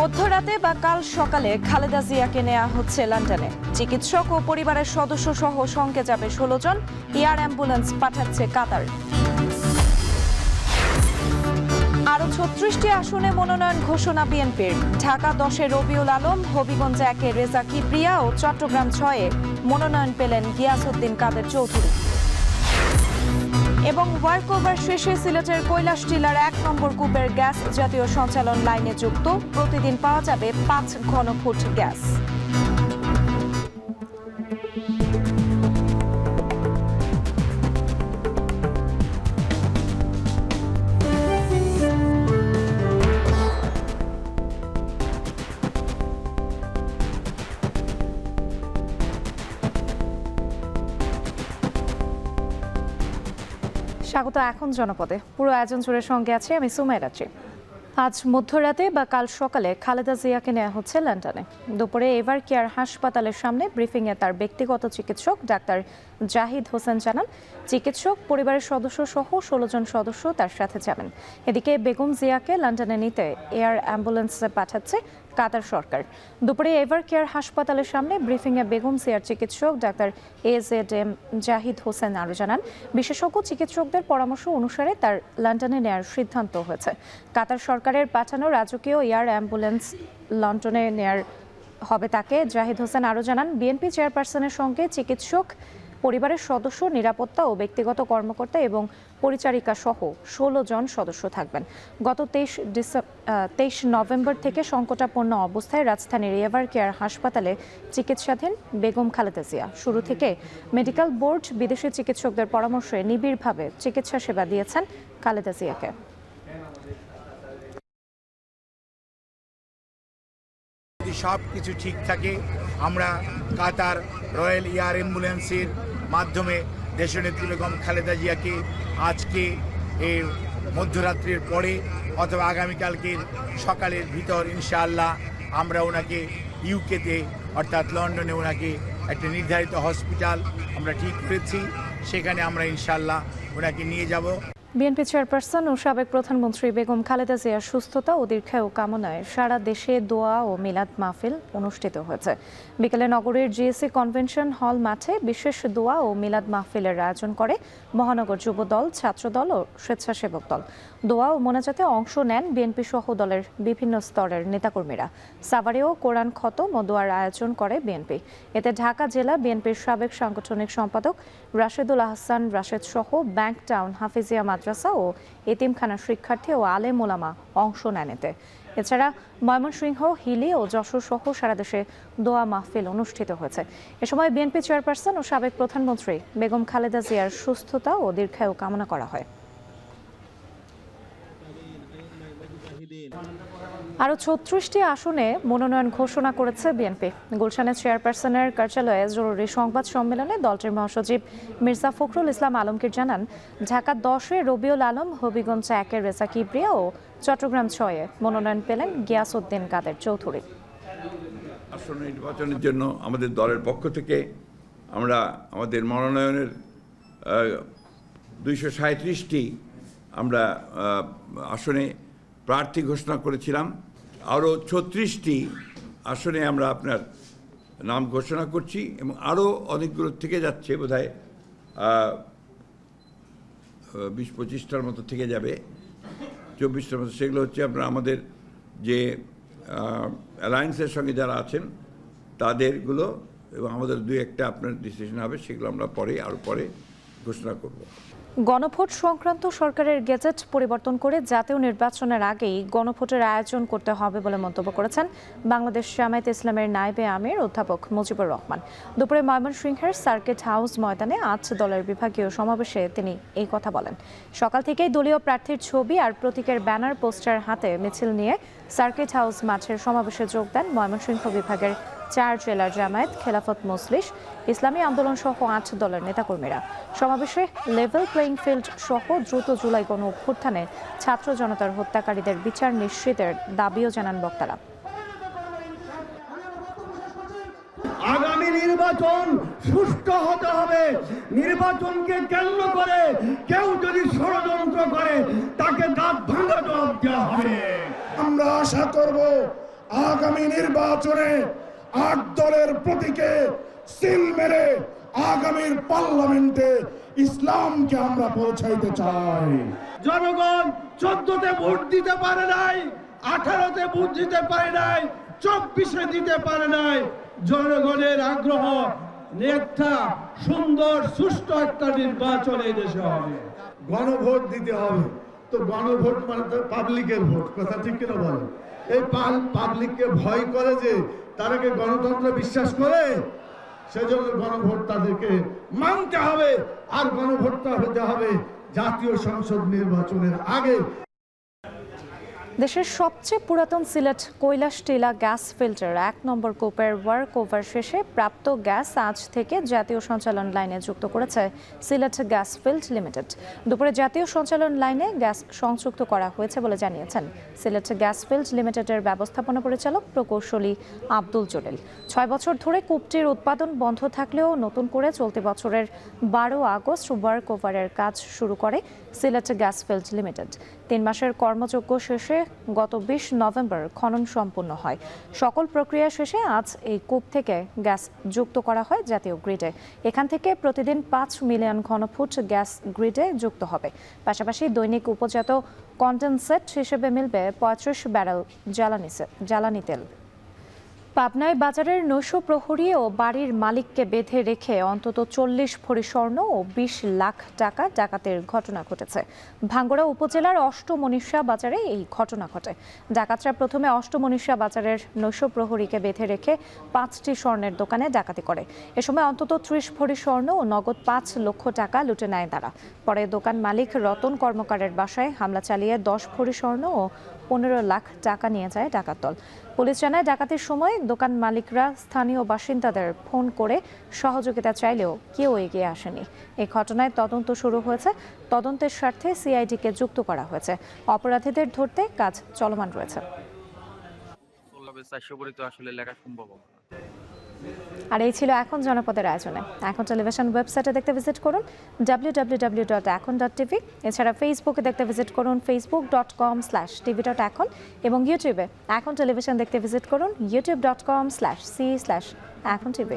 মধ্যরাতে বা কাল সকালে খালেদা জিয়াকে নেওয়া হচ্ছে লন্ডনে। চিকিৎসক ও পরিবারের সদস্য সহ সঙ্গে যাবে 16 জন। এয়ার অ্যাম্বুলেন্স পাঠাচ্ছে কাতার। আরো 36টি আসনে মনোনয়ন ঘোষণা বিএনপির। ঢাকা 10-এ রবিউল আলম, হবিগঞ্জ 1-এ রেজা কিবরিয়া ও চট্টগ্রাম 6-এ মনোনয়ন পেলেন গিয়াসউদ্দিন কাদের চৌধুরী। এবং ওয়ার্কওভার শেষে সিলেটের কৈলাস টিলার 1 নম্বর কূপের গ্যাস জাতীয় সঞ্চালন লাইনে যুক্ত। প্রতিদিন পাওয়া যাবে 5 ঘনফুট গ্যাস। স্বাগত এখন জনপদে। পুরো আয়োজন জুড়ে সঙ্গে আছে আমি সুমাইরা রাত্রি। আজ মধ্যরাতে বা কাল সকালে খালেদা জিয়াকে নেওয়া হচ্ছে লন্ডনে। দুপুরে এভার কেয়ার হাসপাতালের সামনে ব্রিফিংয়ে তার ব্যক্তিগত চিকিৎসক ডাক্তার জাহিদ হোসেন জানান, চিকিৎসক পরিবারের সদস্য সহ 16 জন সদস্য তার সাথে যাবেন। এদিকে বেগম জিয়াকে লন্ডনে নিতে এয়ার অ্যাম্বুলেন্সে পাঠাচ্ছে কাতার সরকার। দুপুরে এভার কেয়ার হাসপাতালের সামনে ব্রিফিংয়ে বেগম জিয়ার চিকিৎসক ডাক্তার AZM জাহিদ হোসেন আরও জানান, বিশেষজ্ঞ চিকিৎসকদের পরামর্শ অনুসারে তার লন্ডনে নেওয়ার সিদ্ধান্ত হয়েছে। কাতার সরকারের পাঠানো রাজকীয় এয়ার অ্যাম্বুলেন্স লন্ডনে নেয়ার হবে তাকে। জাহিদ হোসেন আরও জানান, বিএনপি চেয়ারপারসনের সঙ্গে চিকিৎসক, পরিবারের সদস্য, নিরাপত্তা ও ব্যক্তিগত কর্মকর্তা এবং পরিচারিকা সহ 16 জন সদস্য থাকবেন। গত 23 নভেম্বর থেকে সংকটাপন্ন অবস্থায় রাজধানীর এভার কেয়ার হাসপাতালে চিকিৎসাধীন বেগম খালেদা জিয়া। শুরু থেকে মেডিকেল বোর্ড বিদেশি চিকিৎসকদের পরামর্শে নিবিড়ভাবে চিকিৎসা সেবা দিয়েছেন খালেদা জিয়াকে। সব কিছু ঠিক থাকে, আমরা কাতার রয়্যাল এয়ার অ্যাম্বুলেন্সের মাধ্যমে দেশনেত্রী বেগম খালেদা জিয়াকে আজকে এই মধ্যরাত্রির পরে অথবা আগামীকালকের সকালের ভিতর ইনশাআল্লাহ আমরা ওনাকে ইউকেতে অর্থাৎ লন্ডনে ওনাকে একটা নির্ধারিত হসপিটাল আমরা ঠিক করেছি, সেখানে আমরা ইনশাআল্লাহ ওনাকে নিয়ে যাব। বিএনপি চেয়ারপারসন ও সাবেক প্রধানমন্ত্রী বেগম খালেদা জিয়ার সুস্থতা ও দীর্ঘায়ু কামনায় সারা দেশে দোয়া ও মিলাদ মাহফিল অনুষ্ঠিত হয়েছে। বিকেলে নগরীর জিএসসি কনভেনশন হল মাঠে বিশেষ দোয়া ও মিলাদ মাহফিলের আয়োজন করে মহানগর যুবদল, ছাত্রদল ও স্বেচ্ছাসেবক দল। দোয়া ও মোনাজাতে অংশ নেন বিএনপি সহ দলের বিভিন্ন স্তরের নেতাকর্মীরা। সাভারেও কোরআন খতম ও দোয়ার আয়োজন করে বিএনপি। এতে ঢাকা জেলা বিএনপির সাবেক সাংগঠনিক সম্পাদক রাশেদুল আহসান রাশেদ সহ ব্যাংক টাউন, হাফিজিয়া মাদ্রাসা ও এতিমখানার শিক্ষার্থী ও আলেম ওলামা অংশ নেন এতে। এছাড়া ময়মনসিংহ, হিলি ও যশোর সহ সারা দেশে দোয়া মাহফিল অনুষ্ঠিত হয়েছে। এ সময় বিএনপি চেয়ারপারসন ও সাবেক প্রধানমন্ত্রী বেগম খালেদা জিয়ার সুস্থতা ও দীর্ঘায়ু কামনা করা হয়। আরও 36টি আসনে মনোনয়ন ঘোষণা করেছে বিএনপি। গুলশানের চেয়ারপারসনের কার্যালয়ে জরুরি সংবাদ সম্মেলনে দলটির মহাসচিব মির্জা ফখরুল ইসলাম আলমগীর জানান, ঢাকা 10-এ রবিউল আলম, হবিগঞ্জ 1-এ রেজা কিবরিয়া ও চট্টগ্রাম 6-এ মনোনয়ন পেলেন গিয়াসউদ্দিন কাদের চৌধুরী। আসন্ন নির্বাচনের জন্য আমাদের দলের পক্ষ থেকে আমরা আমাদের মনোনয়নের 237টি আমরা আসনে প্রার্থী ঘোষণা করেছিলাম। আরও 36টি আসনে আমরা আপনার নাম ঘোষণা করছি এবং আরও অনেকগুলো থেকে যাচ্ছে, বোধহয় 20-25টার মতো থেকে যাবে, 24টার মতো। সেগুলো হচ্ছে আপনার আমাদের যে অ্যালায়েন্সের সঙ্গে যারা আছেন তাদেরগুলো, এবং আমাদের 2-1টা আপনার ডিসিশন হবে, সেগুলো আমরা আরও পরে ঘোষণা করব। গণভোট সংক্রান্ত সরকারের গেজেট পরিবর্তন করে জাতীয় নির্বাচনের আগেই গণভোটের আয়োজন করতে হবে বলে মন্তব্য করেছেন বাংলাদেশ জামায়াতে ইসলামের নায়েবে আমির অধ্যাপক মুজিবুর রহমান। দুপুরে ময়মনসিংহের সার্কিট হাউস ময়দানে 8 দলের বিভাগীয় সমাবেশে তিনি এই কথা বলেন। সকাল থেকেই দলীয় প্রার্থীর ছবি আর প্রতীকের ব্যানার পোস্টার হাতে মিছিল নিয়ে সার্কিট হাউস মাঠের সমাবেশে যোগ দেন ময়মনসিংহ বিভাগের 4 জেলার জামায়াত, খেলাফত মজলিস, ইসলামী আন্দোলন সহ 8 দলের নেতাকর্মীরা। সমাবেশে লেভেল প্লেইং ফিল্ড সহ দ্রুত জুলাই গণ অভ্যুত্থানে ছাত্র জনতার হত্যাকারীদের বিচার নিশ্চিতের দাবিও জানান বক্তারা। আগামী নির্বাচন সুষ্ঠু হতে হবে। নির্বাচনকে কেন্দ্র করে কেউ যদি ষড়যন্ত্র করে তাকে দাঁত ভাঙা জবাব দেওয়া হবে। আমরা আশা করব আগামী নির্বাচনে 8 দলের প্রতীকে সিল মেরে আগামীর পার্লামেন্টে ইসলামকে আমরা পৌঁছাইতে চাই। জনগণ 14তে ভোট দিতে পারে নাই, 18তে ভোট দিতে পারে নাই, 24-এ দিতে পারে নাই। জনগণের আগ্রহ একটা সুন্দর সুষ্ঠু একটা নির্বাচন এই দেশে হবে। গণভোট দিতে হবে, তো গণভোট মানে তো পাবলিকের ভোট, কথা ঠিক কিনা বলেন? এই পাবলিককে ভয় করে যে তারা কি গণতন্ত্র বিশ্বাস করে? সেজন্য গণভোট তাদেরকে মানতে হবে, আর গণভোটটা হতে হবে জাতীয় সংসদ নির্বাচনের আগে। দেশের সবচেয়ে পুরাতন সিলেট কৈলাস টিলা গ্যাস ফিল্টার 1 নম্বর কূপের ওয়ার্ক ওভার শেষে প্রাপ্ত গ্যাস আজ থেকে জাতীয় সঞ্চালন লাইনে যুক্ত করেছে সিলেট গ্যাস ফিল্ড লিমিটেড। দুপুরে জাতীয় সঞ্চালন লাইনে গ্যাস সংযুক্ত করা হয়েছে বলে জানিয়েছেন সিলেট গ্যাস ফিল্ড লিমিটেডের ব্যবস্থাপনা পরিচালক প্রকৌশলী আব্দুল জলিল। 6 বছর ধরে কূপটির উৎপাদন বন্ধ থাকলেও নতুন করে চলতি বছরের 12 আগস্ট ওয়ার্ক ওভারের কাজ শুরু করে সিলেট গ্যাস ফিল্ড লিমিটেড। 3 মাসের কর্মযজ্ঞ শেষে গত 20 নভেম্বর খনন সম্পন্ন হয়। সকল প্রক্রিয়া শেষে আজ এই কূপ থেকে গ্যাস যুক্ত করা হয় জাতীয় গ্রিডে। এখান থেকে প্রতিদিন 5 মিলিয়ন ঘনফুট গ্যাস গ্রিডে যুক্ত হবে। পাশাপাশি দৈনিক উপজাত কন্ডেনসেট হিসেবে মিলবে 35 ব্যারেল জ্বালানি তেল। পাবনায় বাজারের নৈশ প্রহরী ও বাড়ির মালিককে বেঁধে রেখে অন্তত 40 ভরি স্বর্ণ ও 20 লাখ টাকা ডাকাতের ঘটনা ঘটেছে। ভাঙ্গুড়া উপজেলার অষ্টমনীষা বাজারে এই ঘটনা ঘটে। ডাকাতরা প্রথমে অষ্টমনীষা বাজারের নৈশ প্রহরীকে বেঁধে রেখে 5টি স্বর্ণের দোকানে ডাকাতি করে। এ সময় অন্তত 30 ভরি স্বর্ণ ও নগদ 5 লক্ষ টাকা লুটে নেয় তারা। পরে দোকান মালিক রতন কর্মকারের বাসায় হামলা চালিয়ে 10 ভরি স্বর্ণ ও 15 লাখ টাকা নিয়ে যায় ডাকাত দল। পুলিশ জানায় ডাকাতির সময় দোকান মালিকরা স্থানীয় বাসিন্দাদের ফোন করে সহযোগিতা চাইলেও কেউ এগিয়ে আসেনি। এই ঘটনায় তদন্ত শুরু হয়েছে। তদন্তের স্বার্থে সিআইডিকে যুক্ত করা হয়েছে। অপরাধীদের ধরতে কাজ চলমান রয়েছে। আর এই ছিল এখন জনপদের আয়োজনে। এখন টেলিভিশন ওয়েবসাইটে দেখতে ভিজিট করুন www.ekon.tv। এছাড়া ফেসবুকে দেখতে ভিজিট করুন facebook.com/tv.ekon এবং ইউটিউবে এখন টেলিভিশন দেখতে ভিজিট করুন youtube.com/c/ekontv।